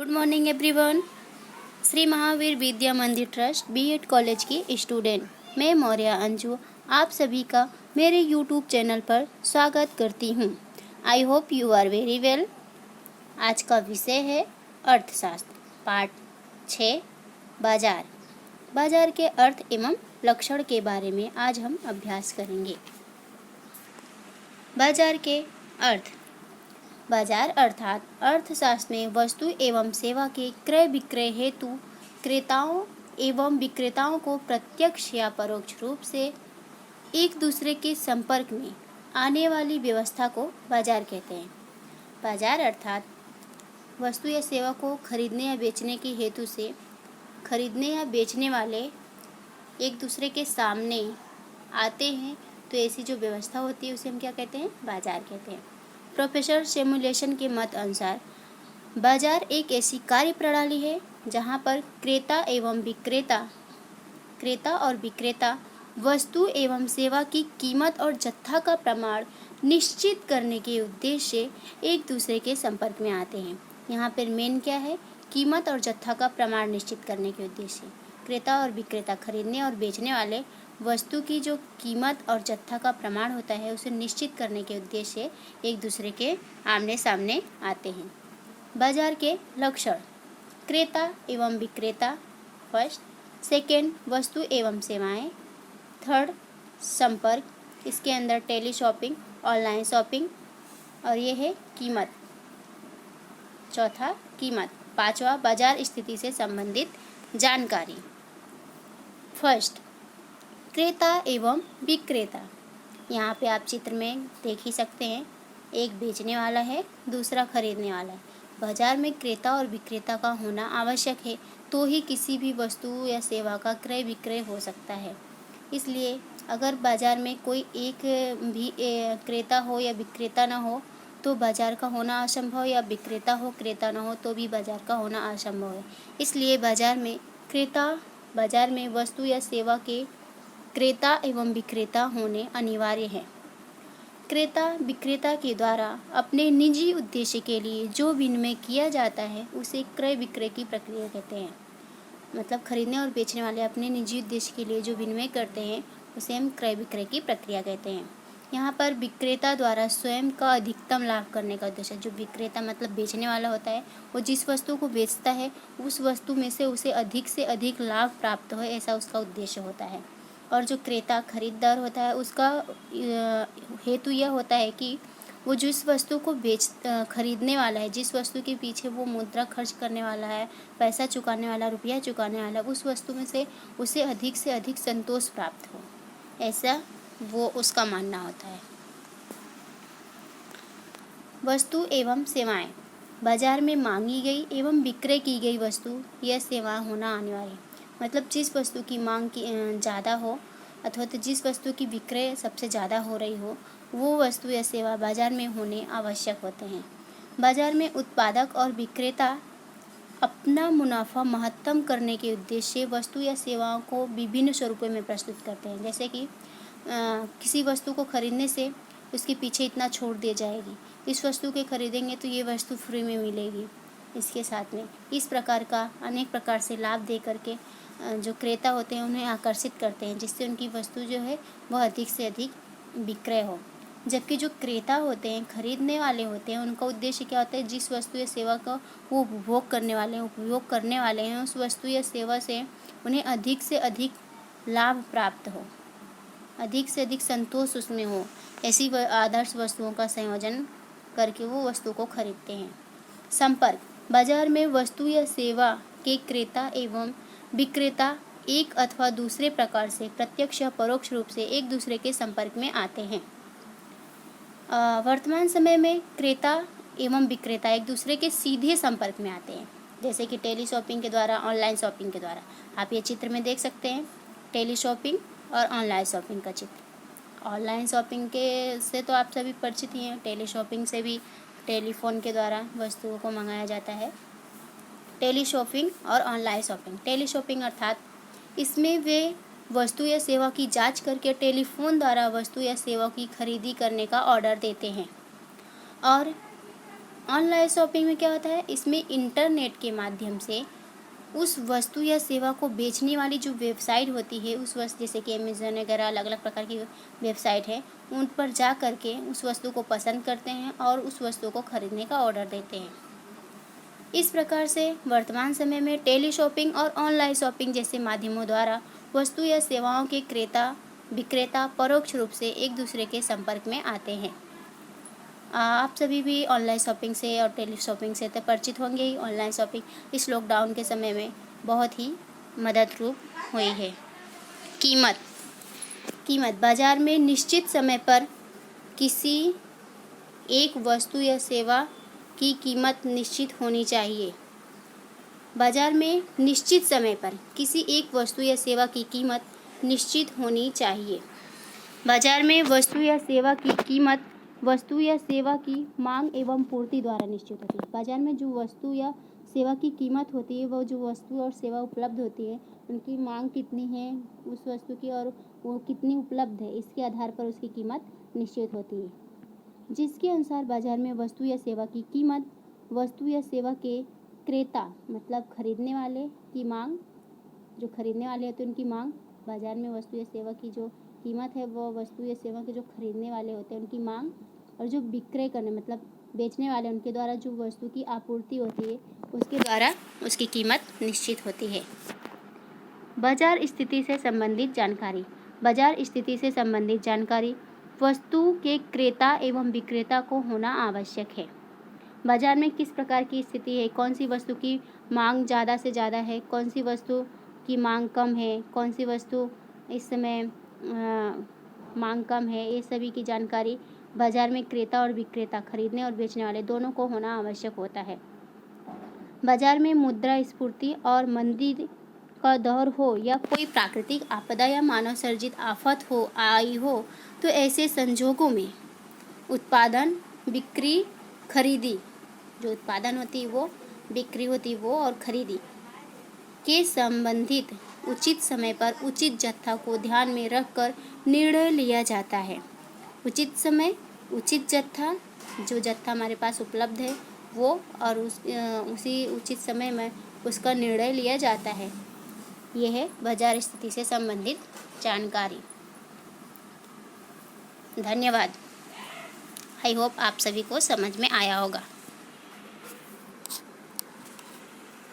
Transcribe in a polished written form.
Good morning everyone. Shri Mahavir Vidya Mandir trust B Ed college की student मैं मौर्य अंजू आप सभी का मेरे यूट्यूब चैनल पर स्वागत करती हूँ। I hope you are very well. आज का विषय है अर्थशास्त्र पार्ट 6 बाजार। बाजार के अर्थ एवं लक्षण के बारे में आज हम अभ्यास करेंगे। बाजार के अर्थ। बाजार अर्थात अर्थशास्त्र में वस्तु एवं सेवा के क्रय विक्रय हेतु क्रेताओं एवं विक्रेताओं को प्रत्यक्ष या परोक्ष रूप से एक दूसरे के संपर्क में आने वाली व्यवस्था को बाजार कहते हैं। बाजार अर्थात वस्तु या सेवा को खरीदने या बेचने के हेतु से खरीदने या बेचने वाले एक दूसरे के सामने आते हैं, तो ऐसी जो व्यवस्था होती है उसे हम क्या कहते हैं? बाजार कहते हैं। प्रोफेसर सिमुलेशन के मत अनुसार बाजार एक ऐसी कार्य प्रणाली है जहां पर क्रेता और विक्रेता वस्तु एवं सेवा की कीमत और जत्था का प्रमाण निश्चित करने के उद्देश्य से एक दूसरे के संपर्क में आते हैं। यहाँ पर मेन क्या है? कीमत और जत्था का प्रमाण निश्चित करने के उद्देश्य से क्रेता और विक्रेता खरीदने और बेचने वाले वस्तु की जो कीमत और जत्था का प्रमाण होता है उसे निश्चित करने के उद्देश्य से एक दूसरे के आमने सामने आते हैं। बाजार के लक्षण। क्रेता एवं विक्रेता फर्स्ट, सेकेंड वस्तु एवं सेवाएं, थर्ड संपर्क, इसके अंदर टेली शॉपिंग, ऑनलाइन शॉपिंग और ये है कीमत, चौथा कीमत, पांचवा बाजार स्थिति से संबंधित जानकारी। फर्स्ट, क्रेता एवं विक्रेता। यहाँ पे आप चित्र में देख ही सकते हैं, एक बेचने वाला है, दूसरा खरीदने वाला है। बाजार में क्रेता और विक्रेता का होना आवश्यक है, तो ही किसी भी वस्तु या सेवा का क्रय विक्रय हो सकता है। इसलिए अगर बाजार में कोई एक भी क्रेता हो या विक्रेता ना हो तो बाजार का होना असंभव, या विक्रेता हो क्रेता ना हो तो भी बाजार का होना असंभव है। इसलिए बाजार में वस्तु या सेवा के क्रेता एवं विक्रेता होने अनिवार्य है। क्रेता विक्रेता के द्वारा अपने निजी उद्देश्य के लिए जो विनिमय किया जाता है उसे क्रय विक्रय की प्रक्रिया कहते हैं। मतलब खरीदने और बेचने वाले अपने निजी उद्देश्य के लिए जो विनिमय करते हैं उसे हम क्रय विक्रय की प्रक्रिया कहते हैं। यहाँ पर विक्रेता द्वारा स्वयं का अधिकतम लाभ करने का उद्देश्य। जो विक्रेता मतलब बेचने वाला होता है, वो जिस वस्तु को बेचता है उस वस्तु में से उसे अधिक लाभ प्राप्त हो, ऐसा उसका उद्देश्य होता है। और जो क्रेता खरीदार होता है उसका हेतु यह होता है कि वो जिस वस्तु को खरीदने वाला है, जिस वस्तु के पीछे वो मुद्रा खर्च करने वाला है, पैसा चुकाने वाला, रुपया चुकाने वाला, उस वस्तु में से उसे अधिक संतोष प्राप्त हो, ऐसा वो उसका मानना होता है। वस्तु एवं सेवाएं। बाजार में मांगी गई एवं विक्रय की गई वस्तु या सेवा होना अनिवार्य। मतलब जिस वस्तु की मांग की ज़्यादा हो अथवा तो जिस वस्तु की विक्रय सबसे ज़्यादा हो रही हो, वो वस्तु या सेवा बाजार में होने आवश्यक होते हैं। बाजार में उत्पादक और विक्रेता अपना मुनाफा महत्तम करने के उद्देश्य से वस्तु या सेवाओं को विभिन्न स्वरूपों में प्रस्तुत करते हैं। जैसे कि किसी वस्तु को खरीदने से उसके पीछे इतना छूट दी जाएगी, इस वस्तु के खरीदेंगे तो ये वस्तु फ्री में मिलेगी इसके साथ में। इस प्रकार का अनेक प्रकार से लाभ दे करके जो क्रेता होते हैं उन्हें आकर्षित करते हैं, जिससे उनकी वस्तु जो है वह अधिक से अधिक विक्रय हो। जबकि जो क्रेता होते हैं, खरीदने वाले होते हैं, उनका उद्देश्य क्या होता है? जिस वस्तु या सेवा का वो उपभोग करने वाले हैं उस वस्तु या सेवा से उन्हें अधिक से अधिक लाभ प्राप्त हो, अधिक से अधिक संतोष उसमें हो, ऐसी आदर्श वस्तुओं का संयोजन करके वो वस्तु को खरीदते हैं। संपर्क। बाजार में वस्तु या सेवा के क्रेता एवं विक्रेता एक अथवा दूसरे प्रकार से प्रत्यक्ष या परोक्ष रूप से एक दूसरे के संपर्क में आते हैं। वर्तमान समय में क्रेता एवं विक्रेता एक दूसरे के सीधे संपर्क में आते हैं, जैसे कि टेली शॉपिंग के द्वारा, ऑनलाइन शॉपिंग के द्वारा। आप ये चित्र में देख सकते हैं, टेली शॉपिंग और ऑनलाइन शॉपिंग का चित्र। ऑनलाइन शॉपिंग के से तो आप सभी परिचित ही हैं, टेली शॉपिंग से भी टेलीफोन के द्वारा वस्तुओं को मंगाया जाता है। टेली शॉपिंग और ऑनलाइन शॉपिंग। टेली शॉपिंग अर्थात इसमें वे वस्तु या सेवा की जांच करके टेलीफोन द्वारा वस्तु या सेवा की खरीदी करने का ऑर्डर देते हैं। और ऑनलाइन शॉपिंग में क्या होता है, इसमें इंटरनेट के माध्यम से उस वस्तु या सेवा को बेचने वाली जो वेबसाइट होती है, उस वस्तु जैसे कि अमेज़न वगैरह अलग अलग प्रकार की वेबसाइट है, उन पर जा कर के उस वस्तु को पसंद करते हैं और उस वस्तु को खरीदने का ऑर्डर देते हैं। इस प्रकार से वर्तमान समय में टेली शॉपिंग और ऑनलाइन शॉपिंग जैसे माध्यमों द्वारा वस्तु या सेवाओं के क्रेता विक्रेता परोक्ष रूप से एक दूसरे के संपर्क में आते हैं। आप सभी भी ऑनलाइन शॉपिंग से और टेली शॉपिंग से तो परिचित होंगे ही। ऑनलाइन शॉपिंग इस लॉकडाउन के समय में बहुत ही मददरूप हुई है। कीमत बाजार में निश्चित समय पर किसी एक वस्तु या सेवा की कीमत निश्चित होनी चाहिए। बाजार में निश्चित समय पर किसी एक वस्तु या सेवा की कीमत निश्चित होनी चाहिए। बाजार में वस्तु या सेवा की कीमत वस्तु या सेवा की मांग एवं पूर्ति द्वारा निश्चित होती है। बाजार में जो वस्तु या सेवा की कीमत होती है, वो जो वस्तु और सेवा उपलब्ध होती है, उनकी मांग कितनी है उस वस्तु की और वो कितनी उपलब्ध है, इसके आधार पर उसकी कीमत निश्चित होती है। जिसके अनुसार बाजार में वस्तु या सेवा की कीमत वस्तु या सेवा के क्रेता मतलब खरीदने वाले की मांग, जो खरीदने वाले होते हैं उनकी मांग, बाजार में वस्तु या सेवा की जो कीमत है वो वस्तु या सेवा के जो खरीदने वाले होते हैं उनकी मांग, और जो विक्रय करने मतलब बेचने वाले उनके द्वारा जो वस्तु की आपूर्ति होती है उसके द्वारा उसकी कीमत निश्चित होती है। बाजार स्थिति से संबंधित जानकारी। बाजार स्थिति से संबंधित जानकारी वस्तु के क्रेता एवं विक्रेता को होना आवश्यक है। बाजार में किस प्रकार की स्थिति है, कौन सी वस्तु की मांग ज़्यादा से ज़्यादा है, कौन सी वस्तु की मांग कम है, कौन सी वस्तु इस समय मांग कम है, ये सभी की जानकारी बाजार में क्रेता और विक्रेता खरीदने और बेचने वाले दोनों को होना आवश्यक होता है। बाजार में मुद्रास्फीति और मंदी का दौर हो या कोई प्राकृतिक आपदा या मानव सर्जित आफत आई हो तो ऐसे संजोगों में उत्पादन बिक्री खरीदी, जो उत्पादन होती है वो, बिक्री होती है वो, और खरीदी के संबंधित उचित समय पर उचित जत्था को ध्यान में रखकर निर्णय लिया जाता है। उचित समय उचित जत्था, जो जत्था हमारे पास उपलब्ध है वो, और उसी उचित समय में उसका निर्णय लिया जाता है। यह है बाजार स्थिति से संबंधित जानकारी। धन्यवाद। आई होप आप सभी को समझ में आया होगा।